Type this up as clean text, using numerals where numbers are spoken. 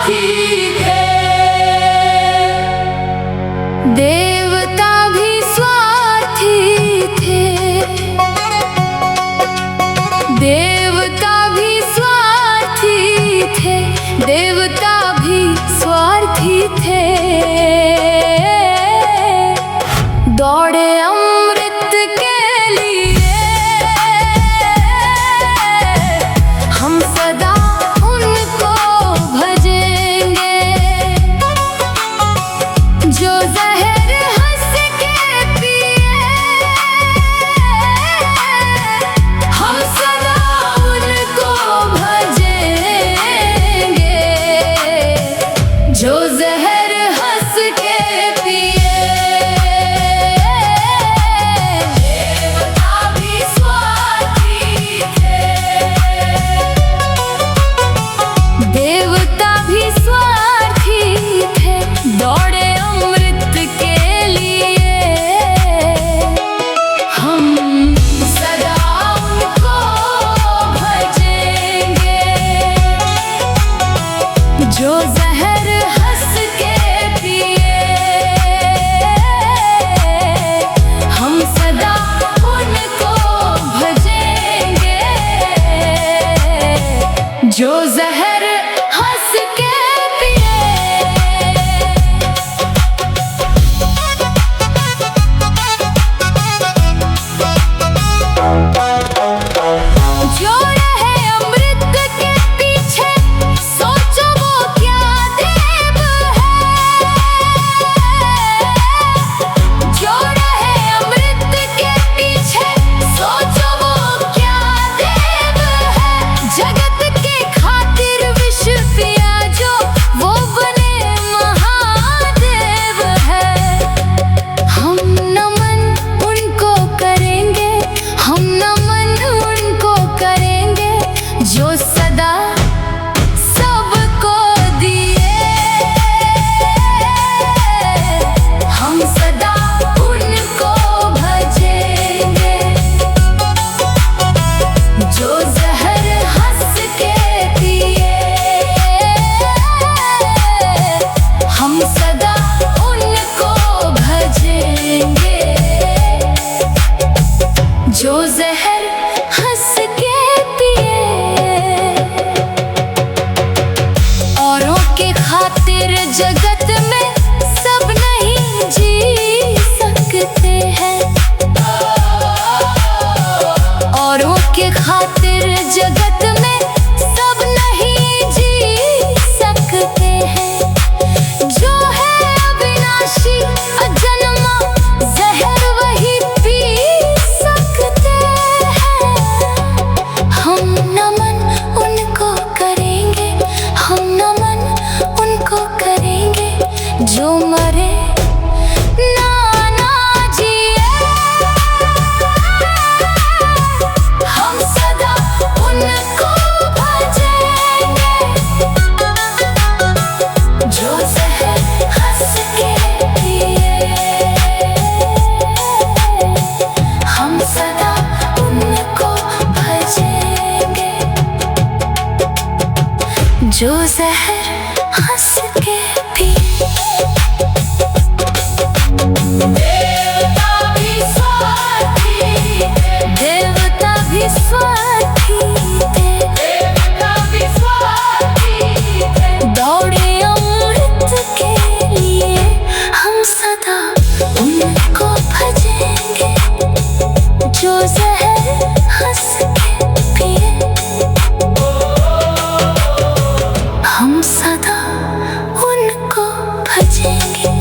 स्वार्थी थे। देवता भी स्वार्थी थे, देवता भी स्वार्थी थे, देवता भी स्वार्थी थे। दौड़े अमृत के लिए, हम सदा उनको भजेंगे। जो जहर हंस के पिए, हम सदा उनको भजेंगे। जो जहर हंस के पिए। देवता भी स्वार्थी थे, देवता भी स्वार्थी थे। दौड़े अमृत के लिए, हम सदा उनको भजेंगे। जो जहर हंस के पिए, हम सदा उनको भजेंगे। जो जहर हंस के पिए। जो रहे अमृत के पीछे, सोचो वो क्या देव है। जो रहे अमृत के पीछे, सोचो वो क्या देव है। जगत के खातिर विष पिया जो, वो बने महादेव है। हम नमन उनको करेंगे, हम नमन उनको करेंगे। जो सदा सबको दिए, हम सदा उनको भजेंगे। जो जहर हंस के पिए, हम सदा उनको भजेंगे। जो जहर हंस के पिए। औरों के खातिर जगत में सब नहीं जी सकते हैं। औरों के खातिर जगत में सब नहीं जी सकते हैं। जो है अविनाशी अजन्मा, जहर वही पी सकते हैं। हम नमन उनको करेंगे, हम नमन उनको करेंगे। जो मरे ना जिए, हम सदा उनको भजेंगे। जो जहर हंस के पिए, हम सदा उनको भजेंगे। जो जहर हंस के पिए। देवता भी स्वार्थी थे, देवता भी स्वार्थी थे, देवता भी स्वार्थी थे। दौड़े अमृत के लिए, हम सदा उनको भजेंगे। जो जहर हंस के पिए, हम सदा उनको भजेंगे।